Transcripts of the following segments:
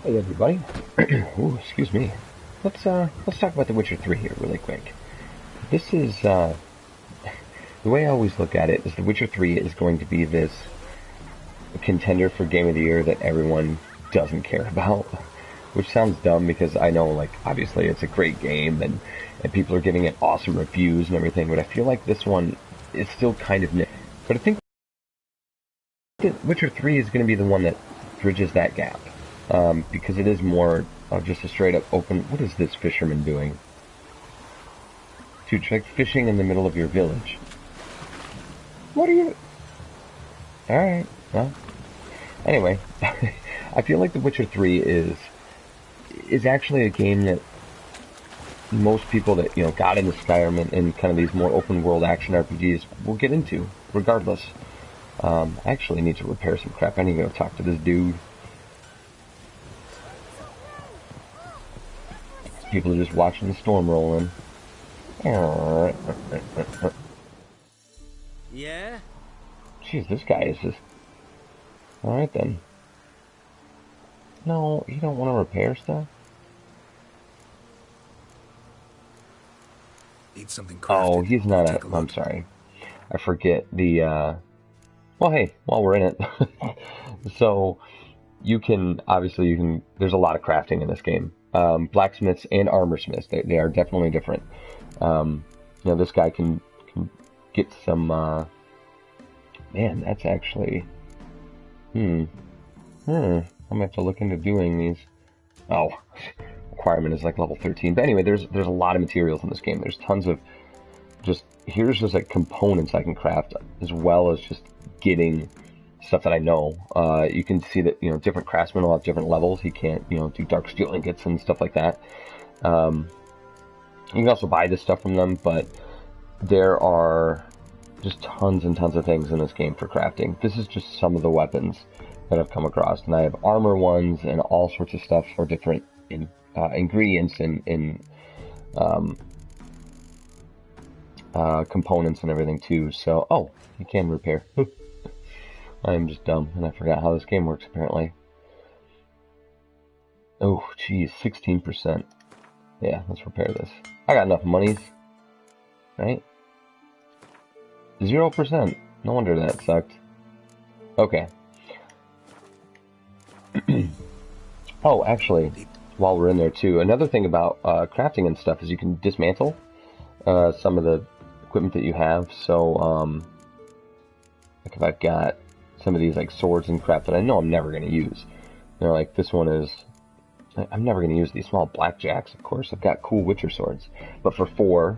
Hey everybody. Ooh, excuse me. Let's talk about The Witcher 3 here really quick. This is the way I always look at it is The Witcher 3 is going to be this contender for Game of the Year that everyone doesn't care about, which sounds dumb because I know like obviously it's a great game and people are giving it awesome reviews and everything, but I feel like this one is still kind of but I think that Witcher 3 is going to be the one that bridges that gap. Because it is more of just a straight up open. What is this fisherman doing? Dude, it's like fishing in the middle of your village. What are you? Alright, well. Anyway, I feel like The Witcher 3 is actually a game that most people that, got into Skyrim and kind of these more open world action RPGs will get into, regardless. I actually need to repair some crap. I need to go talk to this dude. People are just watching the storm rolling. Yeah? Jeez, this guy is just... Alright then. No, you don't want to repair stuff? Need something crafted. Oh, he's not Take a look. I'm sorry. I forget the, Well, hey, while we're in it. So, obviously there's a lot of crafting in this game. Blacksmiths and armorsmiths, they are definitely different. This guy can get some, man, that's actually, I'm gonna have to look into doing these. Oh, requirement is like level 13. But anyway, there's a lot of materials in this game. There's tons of here's just like components I can craft, as well as just getting stuff that I know. You can see that, different craftsmen will have different levels. He can't, do dark steel ingots and stuff like that. You can also buy this stuff from them, but there are just tons and tons of things in this game for crafting. This is just some of the weapons that I've come across, and I have armor ones and all sorts of stuff for different ingredients and components and everything too. So, oh, you can repair. I am just dumb, and I forgot how this game works, apparently. Oh, geez, 16%. Yeah, let's repair this. I got enough monies, right? 0%. No wonder that sucked. Okay. Oh, actually, while we're in there too, another thing about crafting and stuff is you can dismantle some of the equipment that you have. So, like if I've got some of these like swords and crap that I know I'm never going to use. Like this one is, I'm never going to use these small blackjacks, of course. I've got cool Witcher swords. But for 4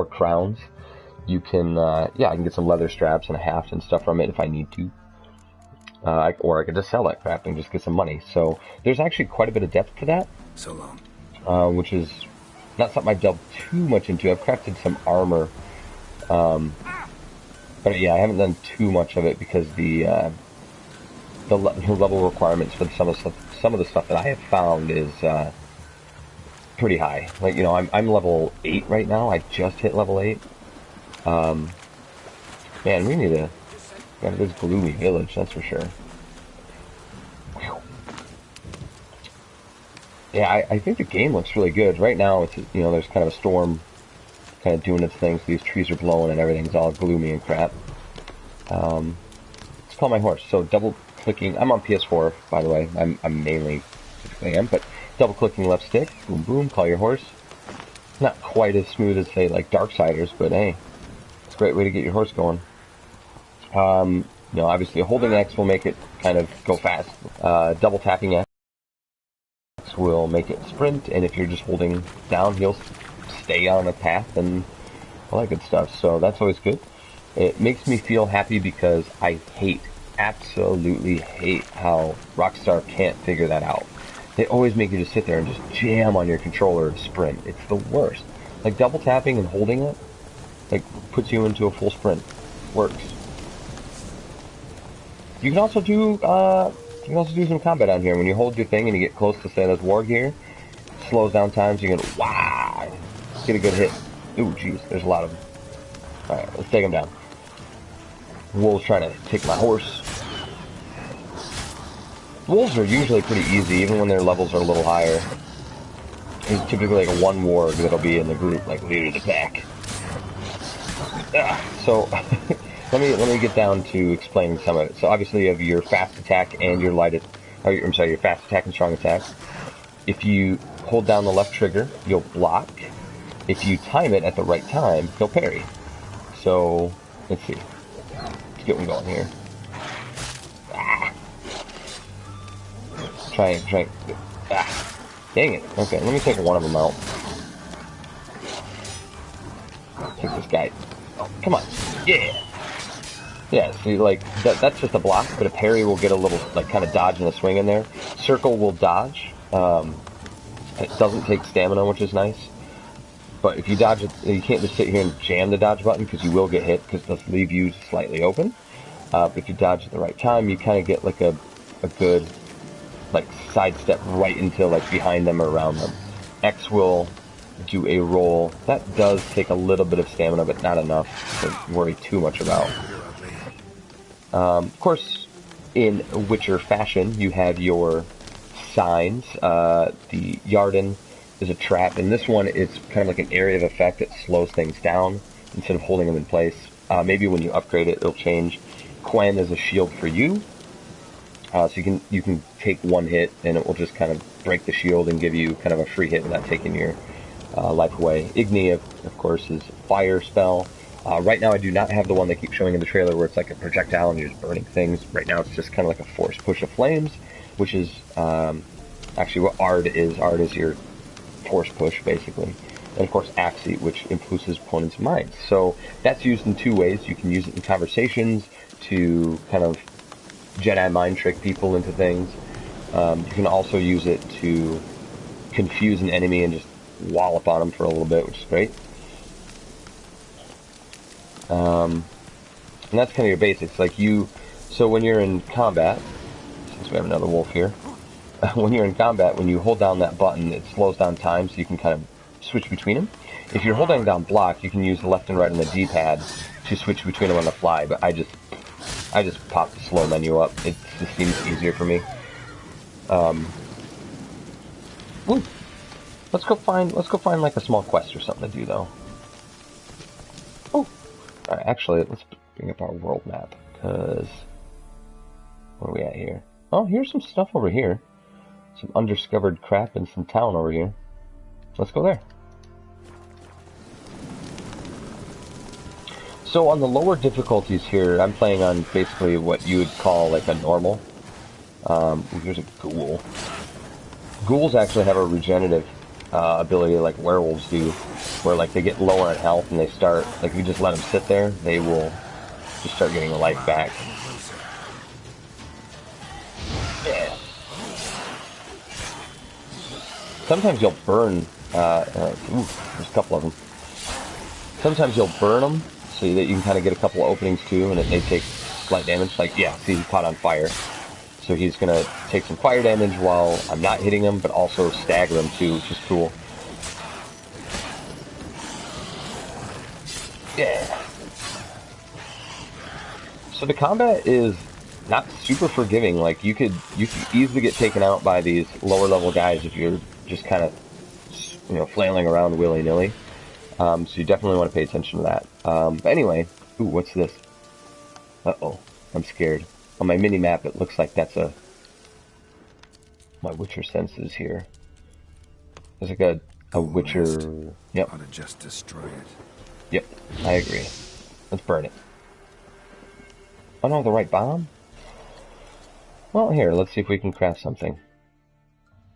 crowns, you can, I can get some leather straps and a haft and stuff from it if I need to. Or I could just sell that crap and just get some money. So there's actually quite a bit of depth to that. So long. Which is not something I delved too much into. I've crafted some armor. But yeah, I haven't done too much of it because the level requirements for some of the stuff that I have found is pretty high. Like, I'm level 8 right now. I just hit level 8. Man, we need to go to this gloomy village, that's for sure. Whew. Yeah, I think the game looks really good. Right now, it's there's kind of a storm kind of doing its thing, so these trees are blowing and everything's all gloomy and crap. Let's call my horse. So double clicking, I'm on PS4, by the way. I'm mainly, typically am, but double clicking left stick, boom boom, call your horse. Not quite as smooth as say like Darksiders, but hey, it's a great way to get your horse going. Obviously holding X will make it kind of go fast. Double tapping X will make it sprint, and if you're just holding down, he'll stay on a path and all that good stuff. So that's always good. It makes me feel happy because I absolutely hate how Rockstar can't figure that out. They always make you just sit there and just jam on your controller and sprint. It's the worst. Like double tapping and holding it, like puts you into a full sprint. Works. You can also do some combat on here. When you hold your thing and you get close to say those war gear, it slows down times. You can get a good hit. Ooh, jeez, there's a lot of them. All right, let's take them down. Wolf's trying to take my horse. Wolves are usually pretty easy, even when their levels are a little higher. There's typically like one warg that'll be in the group, like leader of the pack. So let me get down to explaining some of it. So obviously you have your fast attack and your your fast attack and strong attack. If you hold down the left trigger, you'll block. If you time it at the right time, he'll parry. So let's see. Let's get one going here. Try. Dang it. Okay, let me take one of them out. Take this guy. Oh, come on. Yeah. Yeah, see, like, that's just a block, but a parry will get a little, like, kind of dodge and a swing in there. Circle will dodge. It doesn't take stamina, which is nice. But if you dodge it, you can't just sit here and jam the dodge button, because you will get hit, because it does leave you slightly open. But if you dodge at the right time, you kind of get, like, a good, like, sidestep right into, like, behind them or around them. X will do a roll. That does take a little bit of stamina, but not enough to worry too much about. Of course, in Witcher fashion, you have your signs. The Yarden is a trap. In this one, it's kind of like an area of effect that slows things down instead of holding them in place. Maybe when you upgrade it, it'll change. Quen is a shield for you. So you can take one hit and it will just kind of break the shield and give you kind of a free hit without taking your life away. Igni, of course, is fire spell. Right now I do not have the one they keep showing in the trailer where it's like a projectile and you're just burning things. Right now it's just kind of like a force push of flames, which is actually what Ard is. Ard is your force push, basically. And of course Axii, which improves his opponent's minds. So that's used in two ways. You can use it in conversations to kind of Jedi mind trick people into things. You can also use it to confuse an enemy and just wallop on them for a little bit, which is great. And that's kind of your basics. Like so when you're in combat, since we have another wolf here, when you're in combat, when you hold down that button, it slows down time so you can kind of switch between them. If you're holding down block, you can use the left and right on the D-pad to switch between them on the fly, but I just pop the slow menu up. It just seems easier for me. Woo. Let's go find like a small quest or something to do though. Oh, alright, actually, let's bring up our world map, because where are we at here? Oh, here's some stuff over here. Some undiscovered crap and some town over here. Let's go there. So on the lower difficulties here, I'm playing on basically what you would call like a normal. Here's a ghoul. Ghouls actually have a regenerative ability like werewolves do, where like they get lower in health and they start, like if you just let them sit there, they will just start getting the life back. Yeah. Sometimes you'll burn, there's a couple of them. Sometimes you'll burn them so that you can kind of get a couple of openings too, and they take slight damage. Like, yeah, see, he caught on fire. So he's going to take some fire damage while I'm not hitting him, but also stagger him too, which is cool. Yeah. So the combat is not super forgiving. Like, you could easily get taken out by these lower level guys if you're just kind of, flailing around willy-nilly. So you definitely want to pay attention to that. But anyway, ooh, what's this? Uh-oh, I'm scared. On my mini-map, it looks like that's my Witcher senses here. There's like a Witcher... Yep. Ought to just destroy it. Yep, I agree. Let's burn it. Oh no, the right bomb? Well, here, let's see if we can craft something.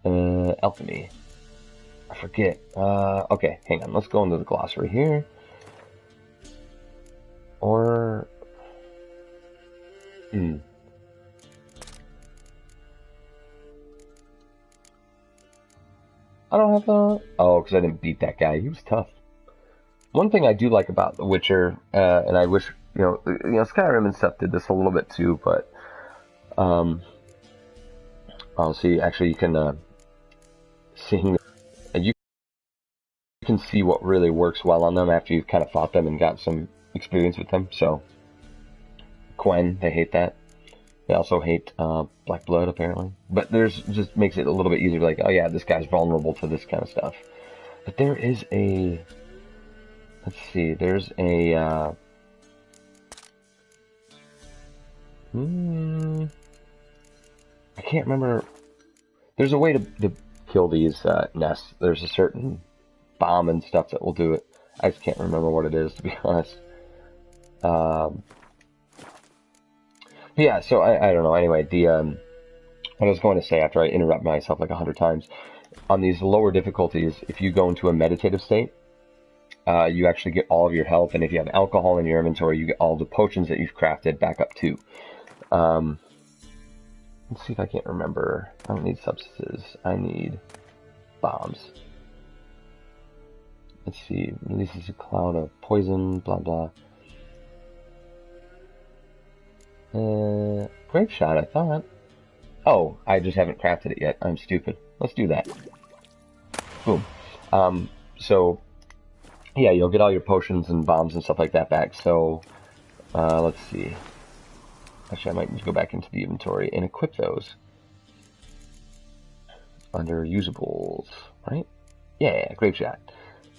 Alchemy. I forget. Okay, hang on. Let's go into the glossary here. Or... I don't have a... Oh, because I didn't beat that guy. He was tough. One thing I do like about The Witcher, and I wish, Skyrim and stuff did this a little bit too, but, I'll see, actually you can, you can see what really works well on them after you've kind of fought them and got some experience with them, so, Quen, they hate that. They also hate black blood, apparently. But there's just makes it a little bit easier, like, oh yeah, this guy's vulnerable to this kind of stuff. But there is a... Let's see, there's a... I can't remember... There's a way to kill these nests. There's a certain bomb and stuff that will do it. I just can't remember what it is, to be honest. Yeah, so I don't know. Anyway, what I was going to say after I interrupt myself like 100 times, on these lower difficulties, if you go into a meditative state, you actually get all of your health, and if you have alcohol in your inventory, you get all the potions that you've crafted back up too. Let's see if I can't remember. I don't need substances. I need bombs. Let's see. Releases a cloud of poison, blah blah. Grape shot, I thought. Oh, I just haven't crafted it yet. I'm stupid. Let's do that. Boom. So, yeah, you'll get all your potions and bombs and stuff like that back. So, let's see. Actually, I might need to go back into the inventory and equip those. Under usables, right? Yeah, grape shot.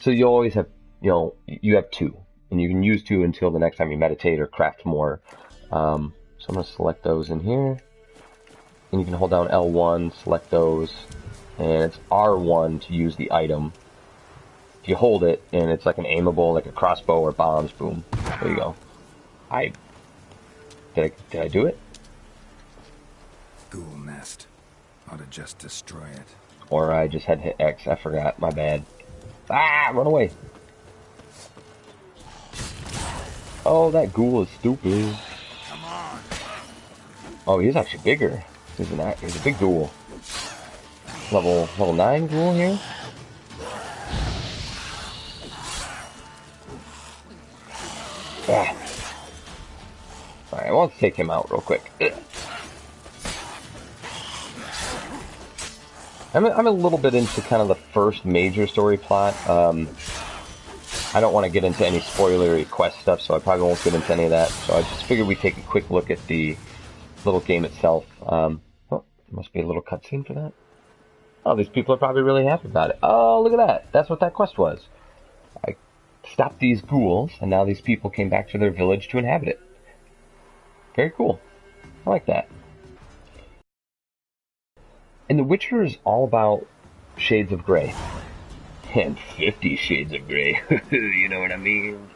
So you always have, you have 2. And you can use 2 until the next time you meditate or craft more. So I'm going to select those in here. And you can hold down L1, select those. And it's R1 to use the item. If you hold it, and it's like an aimable, like a crossbow or bombs, boom. There you go. Did I do it? Ghoul nest. Ought to just destroy it. Or I just had to hit X. I forgot. My bad. Ah! Run away. Oh, that ghoul is stupid. Come on. Oh, he's actually bigger. He's a big ghoul. Level 9 ghoul here. Ah. Alright, let's take him out real quick. Ugh. I'm a little bit into kind of the first major story plot. I don't want to get into any spoilery quest stuff, so I probably won't get into any of that. So I just figured we'd take a quick look at the little game itself. Oh, there must be a little cutscene for that. Oh, these people are probably really happy about it. Oh, look at that. That's what that quest was. I stopped these ghouls, and now these people came back to their village to inhabit it. Very cool. I like that. And The Witcher is all about shades of gray. And 50 Shades of Grey. You know what I mean?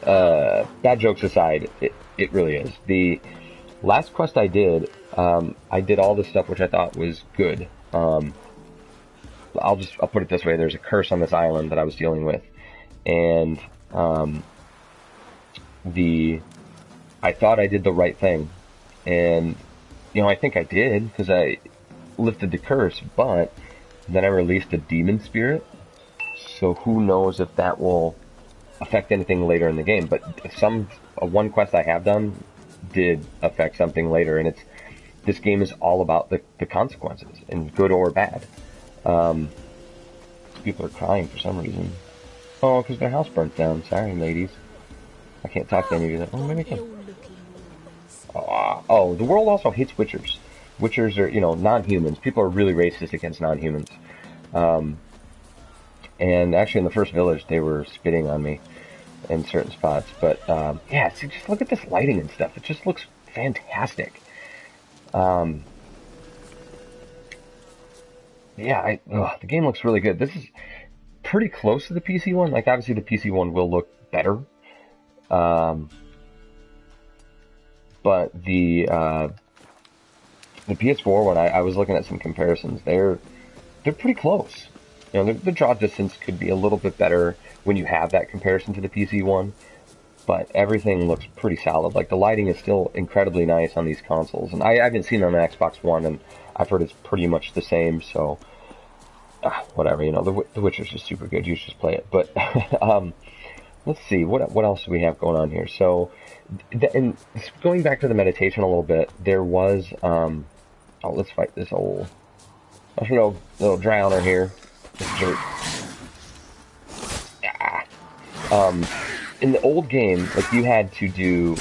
Bad jokes aside, it really is. The last quest I did all the stuff which I thought was good. I'll put it this way, there's a curse on this island that I was dealing with. And I thought I did the right thing. And, I think I did, because I lifted the curse, but then I released a demon spirit. So who knows if that will affect anything later in the game. But one quest I have done did affect something later, and this game is all about the consequences, and good or bad. People are crying for some reason. Oh, because their house burnt down. Sorry, ladies. I can't talk to any of you. Oh, maybe I can. Oh, the world also hates Witchers. Witchers are, non-humans. People are really racist against non-humans. And actually in the first village, they were spitting on me in certain spots. But, yeah, see, just look at this lighting and stuff. It just looks fantastic. Yeah, the game looks really good. This is pretty close to the PC one. Like, obviously the PC one will look better. But the PS4 one, I was looking at some comparisons. They're pretty close. The draw distance could be a little bit better when you have that comparison to the PC one, but everything looks pretty solid. Like, the lighting is still incredibly nice on these consoles, and I haven't seen it on the Xbox One, and I've heard it's pretty much the same, so, whatever, The Witcher's just super good, you should just play it. But, let's see, what else do we have going on here? So, and going back to the meditation a little bit, there was, let's fight this little drowner here. Dirt. In the old game, like, you had to do,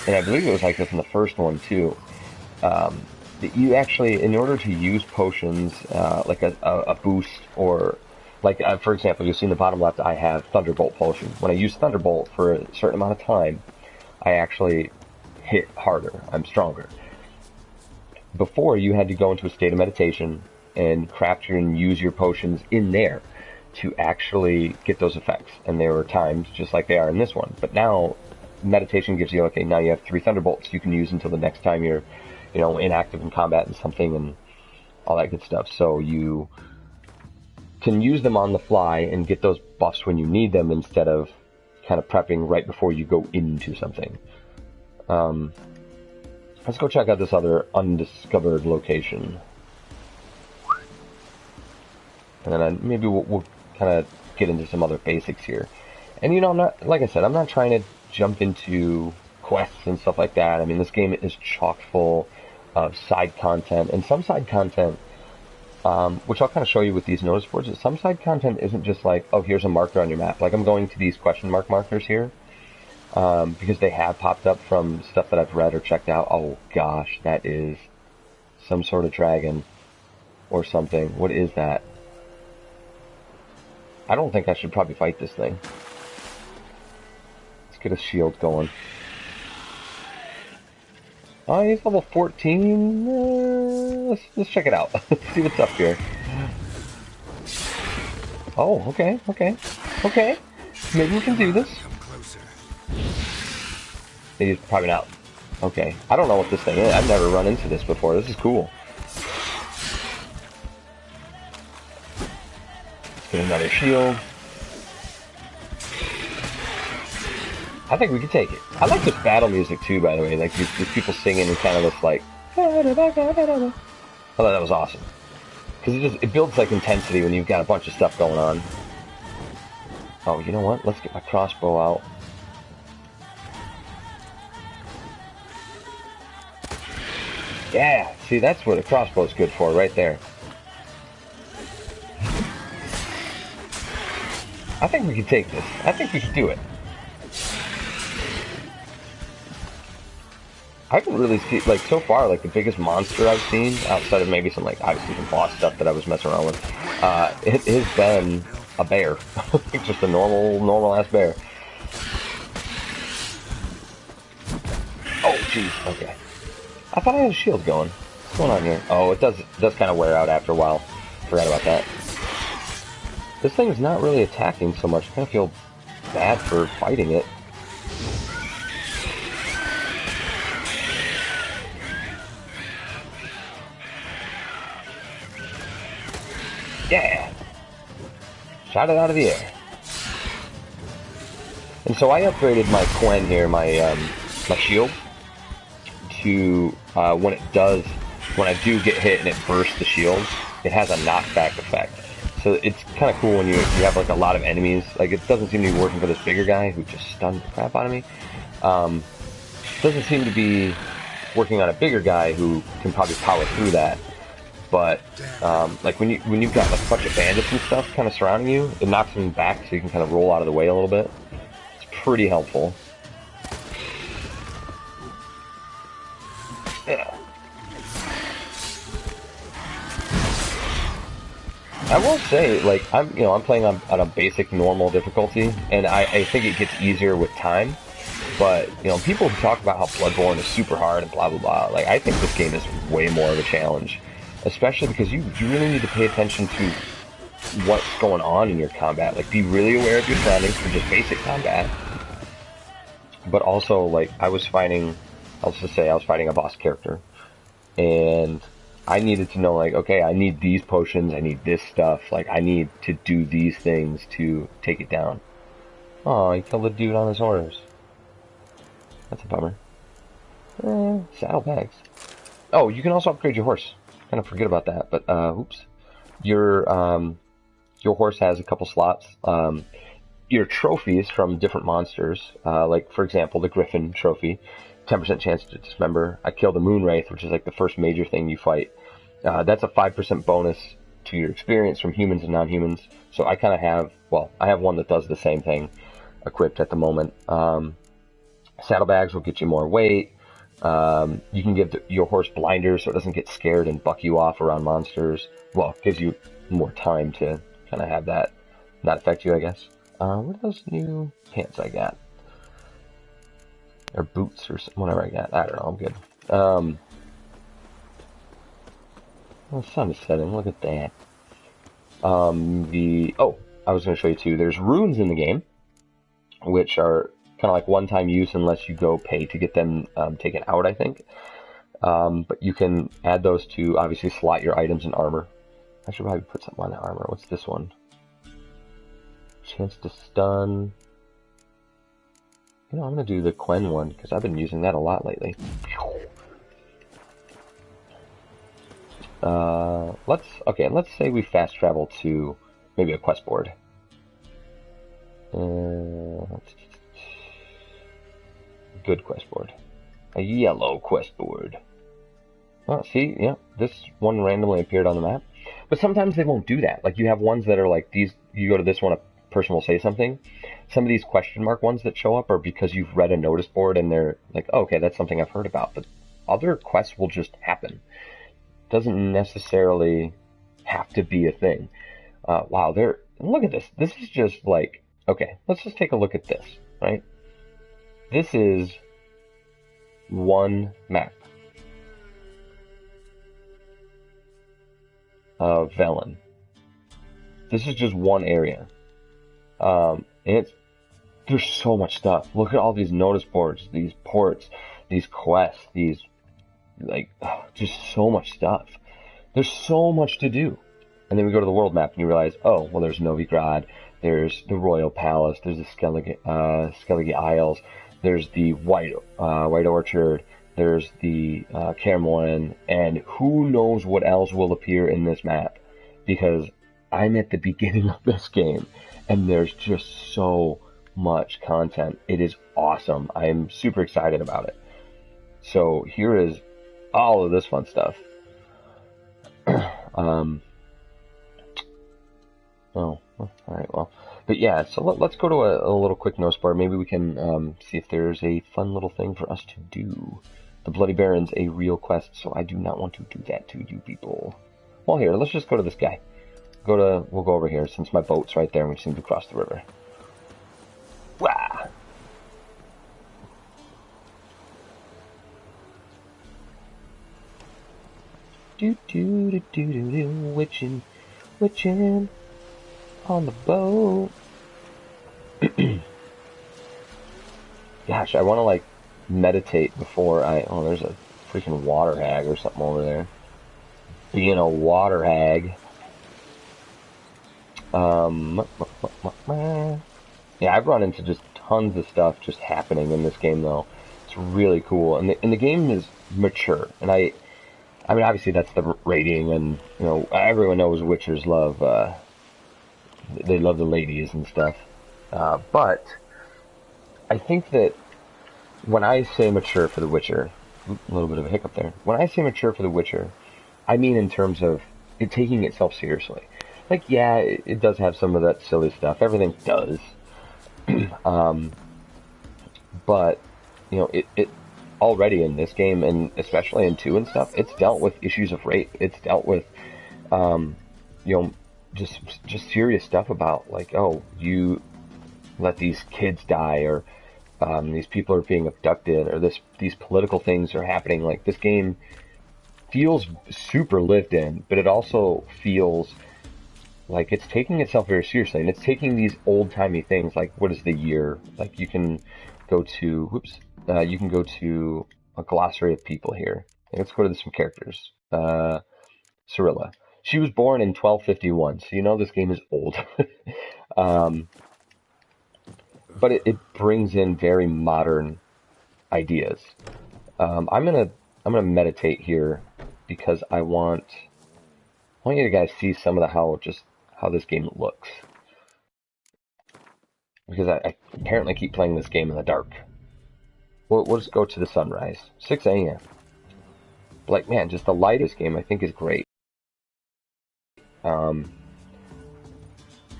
and I believe it was like this in the first one too, you actually, in order to use potions, like a boost, or like, for example, you'll see in the bottom left, I have Thunderbolt potion. When I use Thunderbolt for a certain amount of time, I actually hit harder. I'm stronger. Before, you had to go into a state of meditation and craft and use your potions in there to actually get those effects. And there were times, just like they are in this one. But now, meditation gives you, okay, now you have 3 Thunderbolts you can use until the next time you're, inactive in combat and something and all that good stuff. So you can use them on the fly and get those buffs when you need them instead of kind of prepping right before you go into something. Let's go check out this other undiscovered location. And then maybe we'll kind of get into some other basics here. And I'm not, like I said, I'm not trying to jump into quests and stuff like that. I mean, this game is chock full of side content, and some side content, which I'll kind of show you with these notice boards, some side content isn't just like, oh, here's a marker on your map. Like, I'm going to these question mark markers here, because they have popped up from stuff that I've read or checked out. Oh gosh, that is some sort of dragon or something. What is that? I don't think I should probably fight this thing. Let's get a shield going. Oh, he's level 14. Let's check it out. Let's see what's up here. Oh, okay. Maybe we can do this. He's probably not. Okay. I don't know what this thing is. I've never run into this before. This is cool. Let's get another shield. I think we can take it. I like this battle music too, by the way. Like these people singing and kind of this like. I thought that was awesome because it builds like intensity when you've got a bunch of stuff going on. Oh, you know what? Let's get my crossbow out. Yeah, see, that's what a crossbow is good for, right there. I think we can take this. I think we can do it. I haven't really seen, like, so far, like, the biggest monster I've seen, outside of maybe some, like, obviously some boss stuff that I was messing around with, it has been a bear. Just a normal-ass bear. Oh, jeez, okay. I thought I had a shield going. What's going on here? Oh, it does kind of wear out after a while. Forgot about that. This thing is not really attacking so much. I kind of feel bad for fighting it. Yeah! Shot it out of the air. And so I upgraded my Quen here, my shield, to when I do get hit and it bursts the shield, it has a knockback effect. So it's kind of cool when you have like a lot of enemies. Like, it doesn't seem to be working for this bigger guy who just stunned the crap out of me. Doesn't seem to be working on a bigger guy who can probably power through that. But like when you've got like a bunch of bandits and stuff kind of surrounding you, it knocks them back so you can kind of roll out of the way a little bit. It's pretty helpful. Yeah. I will say, like, I'm playing on a basic normal difficulty, and I think it gets easier with time. But people talk about how Bloodborne is super hard and blah blah blah. Like, I think this game is way more of a challenge. Especially because you really need to pay attention to what's going on in your combat. Like, be really aware of your surroundings for just basic combat. But also, like, I was fighting a boss character. And I needed to know, like, okay, I need these potions, I need this stuff. Like, I need to do these things to take it down. Oh, he killed the dude on his horse. That's a bummer. Saddlebags. Oh, you can also upgrade your horse. Kind of forget about that, but oops. Your horse has a couple slots. Your trophies from different monsters, like for example the Griffin trophy, 10% chance to dismember. I killed the Moonwraith, which is like the first major thing you fight. That's a 5% bonus to your experience from humans and non-humans. So I kind of have, I have one that does the same thing equipped at the moment. Saddlebags will get you more weight. You can give your horse blinders so it doesn't get scared and buck you off around monsters. Well, it gives you more time to kind of have that not affect you, I guess. What are those new pants I got? Or boots or whatever I got. I don't know, I'm good. Well, the sun is setting, look at that. I was going to show you too, there's runes in the game, which are kind of like one-time use unless you go pay to get them taken out, I think. But you can add those to obviously slot your items in armor. I should probably put something on the armor. What's this one? Chance to stun. You know, I'm going to do the Quen one because I've been using that a lot lately. Let's say we fast travel to maybe a quest board. Good quest board. A yellow quest board. Oh, see, yeah, this one randomly appeared on the map. But sometimes they won't do that. Like, you have ones that are like these, you go to this one, a person will say something. Some of these question mark ones that show up are because you've read a notice board and they're like, oh, okay, that's something I've heard about. But other quests will just happen. Doesn't necessarily have to be a thing. Wow, look at this. This is just like, okay, let's just take a look at this, right? This is one map of Velen. This is just one area. And there's so much stuff. Look at all these notice boards, these ports, these quests, these, just so much stuff. There's so much to do. And then we go to the world map and you realize, oh, well, there's Novigrad, there's the Royal Palace, there's the Skellige Isles, there's the White Orchard, there's the Caermorhen, and who knows what else will appear in this map, because I'm at the beginning of this game, and there's just so much content. It is awesome. I'm super excited about it. So here is all of this fun stuff. Alright, well. But yeah, so let's go to a little quick notice board. Maybe we can see if there's a fun little thing for us to do. The Bloody Baron's a real quest, so I do not want to do that to you people. Well, here, let's just go to this guy. We'll go over here, since my boat's right there and we just need to cross the river. Wah! Witching on the boat. Gosh, I want to meditate before there's a freaking water hag or something over there. Being a water hag. Yeah, I've run into just tons of stuff just happening in this game though. It's really cool, and the game is mature, and I mean, obviously that's the rating, and everyone knows Witchers love they love the ladies and stuff. But I think that when I say mature for The Witcher, a little bit of a hiccup there. When I say mature for The Witcher, I mean in terms of it taking itself seriously. Yeah, it does have some of that silly stuff. Everything does. But it already in this game, and especially in 2 and stuff, it's dealt with issues of rape. It's dealt with, just serious stuff about you let these kids die, or these people are being abducted, or these political things are happening. This game feels super lived in, but it also feels like it's taking itself very seriously, and it's taking these old-timey things, what is the year? You can go to, you can go to a glossary of people here. Let's go to some characters. Cirilla. She was born in 1251, so this game is old. But it brings in very modern ideas. I'm gonna meditate here because I want you guys to see some of how this game looks. Because I apparently keep playing this game in the dark. We'll just go to the sunrise. 6 a.m. Man, just the light of this game I think is great.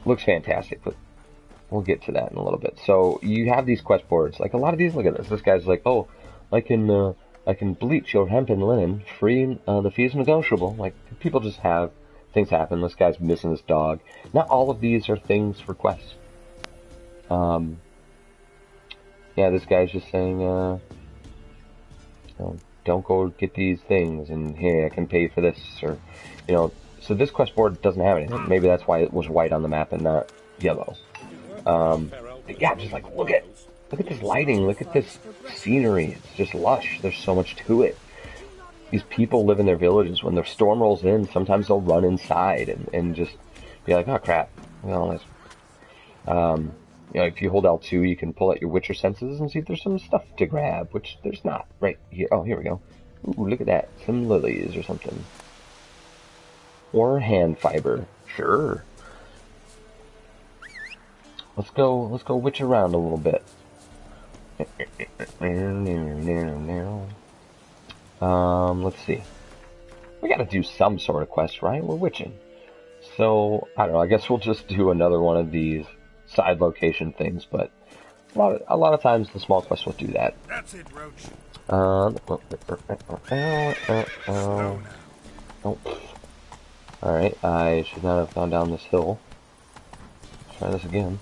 Looks fantastic, but we'll get to that in a little bit. So you have these quest boards. A lot of these, look at this. This guy's oh, I can I can bleach your hemp and linen, free, the fees negotiable. Like, people just have things happen. This guy's missing his dog. Not all of these are things for quests. Yeah, this guy's just saying, don't go get these things, and hey, I can pay for this, or, so this quest board doesn't have anything. Maybe that's why it was white on the map and not yellow. But yeah, just like, look at this lighting, look at this scenery. It's just lush. There's so much to it. These people live in their villages. When the storm rolls in, sometimes they'll run inside and just be like, oh crap. If you hold L2, you can pull out your Witcher senses and see if there's some stuff to grab, which there's not right here. Oh, here we go. Ooh, look at that. Some lilies or something. Or hand fiber. Sure. Let's go witch around a little bit. Let's see. We gotta do some sort of quest, right? We're witching. So, I don't know, I guess we'll just do another one of these side location things, but a lot of times the small quests will do that. That's it, Roach. Alright, I should not have gone down this hill. Let's try this again.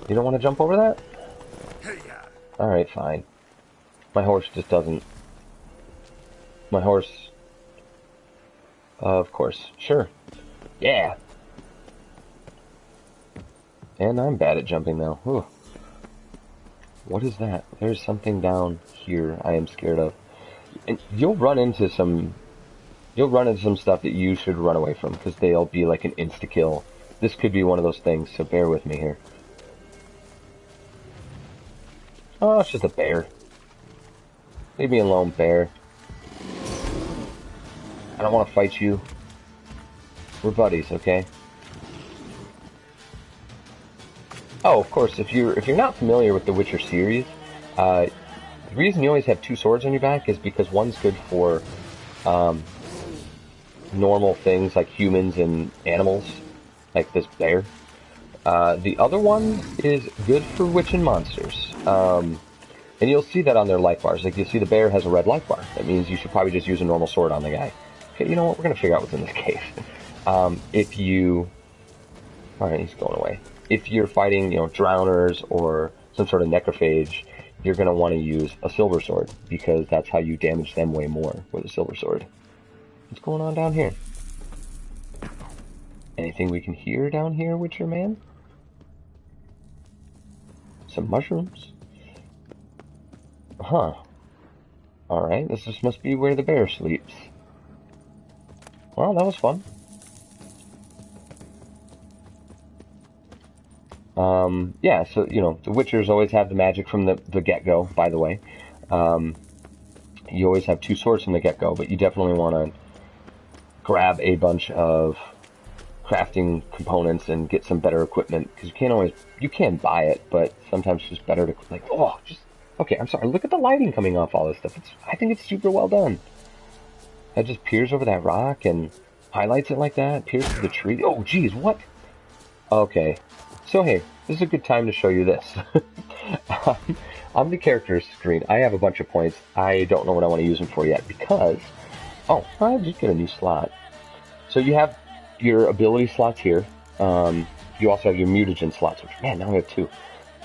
You don't want to jump over that? Alright, fine. My horse just doesn't. My horse... Of course. Sure. Yeah! And I'm bad at jumping now. Whew. What is that? There's something down here I am scared of. And you'll run into some stuff that you should run away from, because they'll be like an insta-kill. This could be one of those things, so bear with me here. Oh, it's just a bear. Leave me alone, bear. I don't want to fight you. We're buddies, okay? Oh, of course, if you're not familiar with the Witcher series, the reason you always have two swords on your back is because one's good for normal things like humans and animals, like this bear. The other one is good for witching monsters. And you'll see that on their life bars. Like, you'll see the bear has a red life bar. That means you should probably just use a normal sword on the guy. Okay, you know what? We're going to figure out what's in this cave. Alright, he's going away. If you're fighting, drowners or some sort of necrophage, you're going to want to use a silver sword, because that's how you damage them way more with a silver sword. What's going on down here? Anything we can hear down here, Witcher man? Some mushrooms. Huh. Alright, this just must be where the bear sleeps. Well, that was fun. Yeah, so, the Witchers always have the magic from the get-go, by the way. You always have two swords from the get-go, but you definitely want to grab a bunch of crafting components and get some better equipment, because you can buy it, but sometimes it's just better to, okay, I'm sorry, look at the lighting coming off all this stuff. I think it's super well done. That just peers over that rock and highlights it like that, peers through the tree. Oh, geez, what? Okay, so hey, this is a good time to show you this. On the characters screen, I have a bunch of points. I don't know what I want to use them for yet, because... Oh, I'll just get a new slot. So you have your ability slots here. You also have your mutagen slots, which, man, now we have two.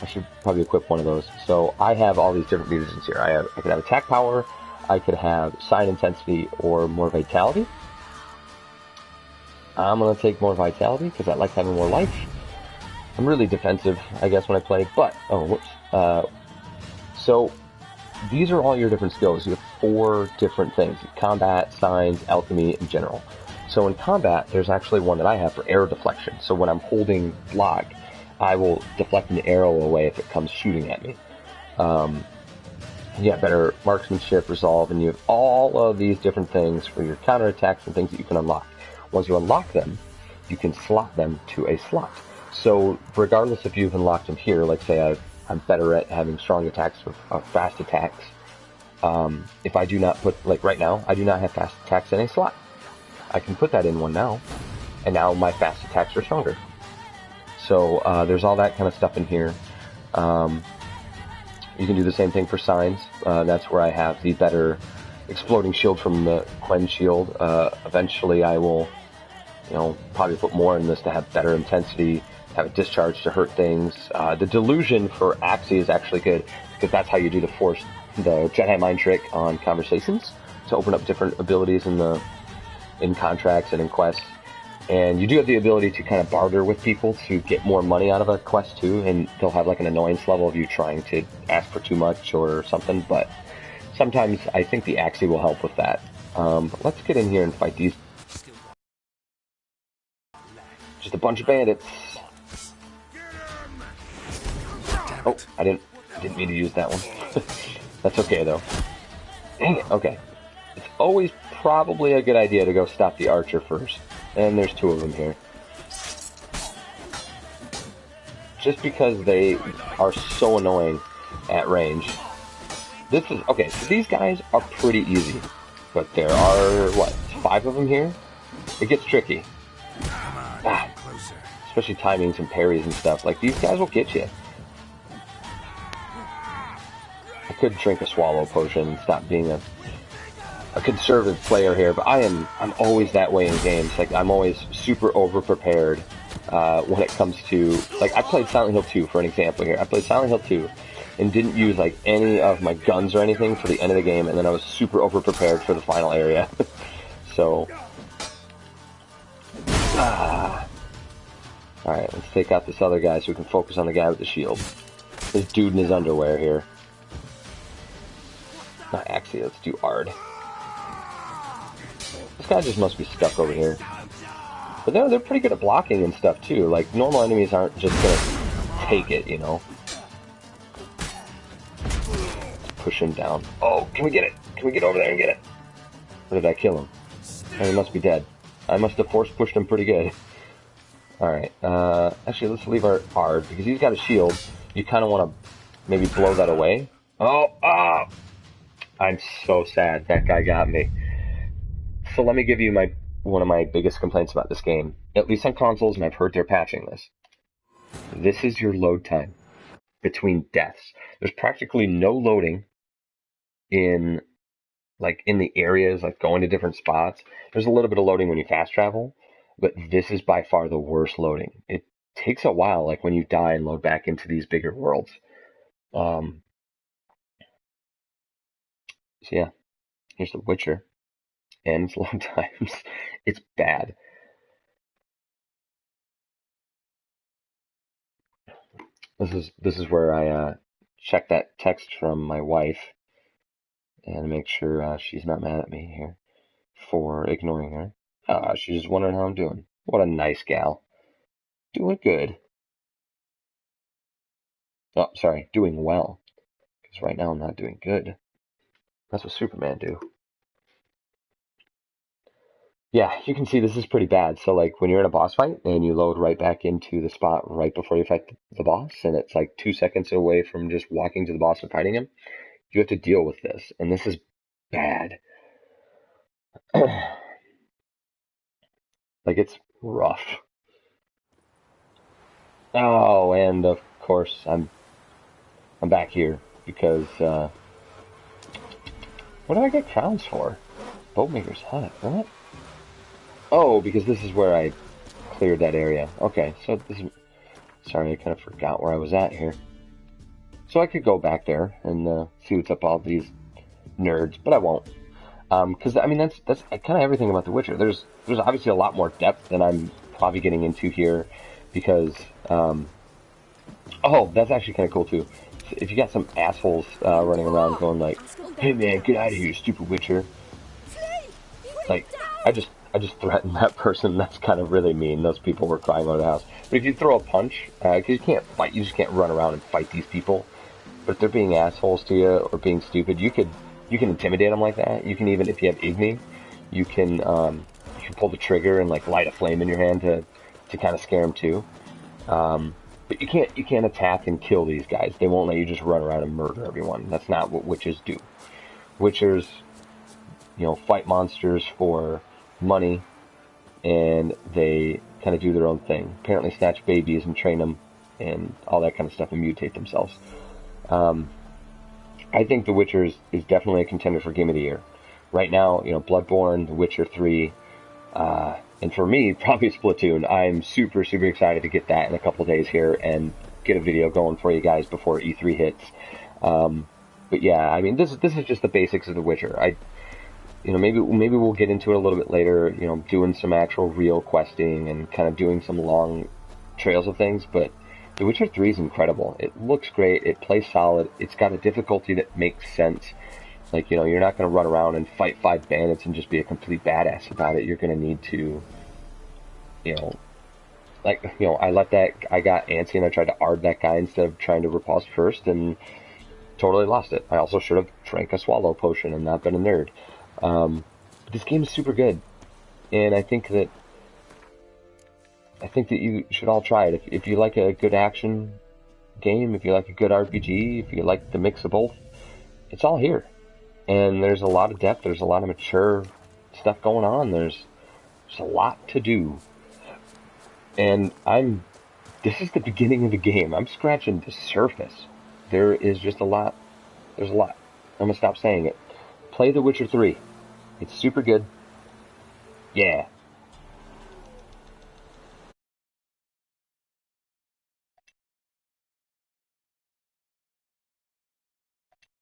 I should probably equip one of those. So I have all these different mutagens here. I could have attack power, I could have sign intensity, or more vitality. I'm going to take more vitality, because I like having more life. I'm really defensive, I guess, when I play, but... Oh, whoops. So, these are all your different skills. You have 4 different things. Combat, signs, alchemy, and general. So in combat, there's actually one that I have for arrow deflection. So when I'm holding block, I will deflect an arrow away if it comes shooting at me. You have better marksmanship, resolve, and you have all of these different things for your counterattacks and things that you can unlock. Once you unlock them, you can slot them to a slot. So regardless if you've unlocked them here, like say I'm better at having strong attacks or fast attacks, if I do not put, like right now, I do not have fast attacks in a slot. I can put that in one now, and now my fast attacks are stronger. So there's all that kind of stuff in here. You can do the same thing for signs. That's where I have the better exploding shield from the Quen shield. Eventually I will, probably put more in this to have better intensity, have it discharge to hurt things. The delusion for Axii is actually good, because that's how you do the Jedi mind trick on conversations, to open up different abilities in contracts and in quests. And you do have the ability to kind of barter with people to get more money out of a quest too, and they'll have like an annoyance level of you trying to ask for too much or something, but sometimes I think the Axii will help with that. Let's get in here and fight these. Just a bunch of bandits. Oh, I didn't mean to use that one. That's okay though. Dang it, okay. It's always probably a good idea to go stop the archer first. And there's two of them here. Just because they are so annoying at range. This is, okay, so these guys are pretty easy. But there are, 5 of them here? It gets tricky. Especially timings and parries and stuff. Like, these guys will get you. I could drink a swallow potion and stop being a conservative player here, but I'm always that way in games. Like, I'm always super over-prepared when it comes to, like, I played Silent Hill 2 for an example here. I played Silent Hill 2 and didn't use, like, any of my guns or anything for the end of the game, and then I was super over-prepared for the final area. So, alright, let's take out this other guy so we can focus on the guy with the shield. This dude in his underwear here. Not Axii, let's do Ard. This guy just must be stuck over here. But they're pretty good at blocking and stuff too. Like, normal enemies aren't just gonna take it, Let's push him down. Oh, can we get it? Can we get over there and get it? Or did I kill him? Oh, he must be dead. I must have force pushed him pretty good. Alright, actually let's leave our Ard, because he's got a shield. You kind of want to maybe blow that away. Oh, ah! I'm so sad that guy got me. So let me give you one of my biggest complaints about this game, at least on consoles, and I've heard they're patching this. This is your load time between deaths. There's practically no loading in the areas, like going to different spots. There's a little bit of loading when you fast travel, but this is by far the worst loading. It takes a while, like when you die and load back into these bigger worlds. So yeah, here's The Witcher. And it's load times. It's bad. This is where I check that text from my wife and make sure she's not mad at me here for ignoring her. She's just wondering how I'm doing. What a nice gal. Doing good. Oh, sorry, doing well. Because right now I'm not doing good. That's what Superman do. Yeah, you can see this is pretty bad. So, like, when you're in a boss fight and you load right back into the spot right before you fight the boss, and it's like 2 seconds away from just walking to the boss and fighting him, you have to deal with this. And this is bad. Like, it's rough. Oh, and of course, I'm back here because, what did I get crowns for? Boatmaker's Hut, what? Oh, because this is where I cleared that area. Okay, so this is... Sorry, I kind of forgot where I was at here. So I could go back there and see what's up all these nerds, but I won't. Because, I mean, that's kind of everything about The Witcher. There's obviously a lot more depth than I'm probably getting into here, because... oh, that's actually kind of cool, too. If you got some assholes running around going like, "Hey man, get out of here, stupid Witcher." Like, I just threatened that person. That's kind of really mean. Those people were crying out of the house. But if you throw a punch, because you can't fight, you just can't run around and fight these people. But if they're being assholes to you or being stupid, you can intimidate them like that. You can even, if you have Igni, you can pull the trigger and like light a flame in your hand to kind of scare them too. But you can't attack and kill these guys. They won't let you just run around and murder everyone. That's not what witches do. Witchers, fight monsters for money, and they kind of do their own thing. Apparently snatch babies and train them and all that kind of stuff and mutate themselves. I think The Witcher is definitely a contender for Game of the Year. Right now, Bloodborne, The Witcher 3, and for me, probably Splatoon. I'm super, super excited to get that in a couple days here and get a video going for you guys before E3 hits. But yeah, I mean, this is just the basics of The Witcher. Maybe we'll get into it a little bit later, doing some actual real questing and kind of doing some long trails of things, but The Witcher 3 is incredible. It looks great, it plays solid, it's got a difficulty that makes sense. Like, you're not going to run around and fight 5 bandits and just be a complete badass about it. You're going to need to, I got antsy and I tried to ARB that guy instead of trying to riposte first and totally lost it. I also should have drank a swallow potion and not been a nerd. This game is super good, and I think that you should all try it. If you like a good action game, if you like a good RPG, if you like the mix of both, it's all here. And there's a lot of depth, there's a lot of mature stuff going on, there's a lot to do. And this is the beginning of the game. I'm scratching the surface. There is just a lot. There's a lot. I'm gonna stop saying it. Play The Witcher 3. It's super good. Yeah.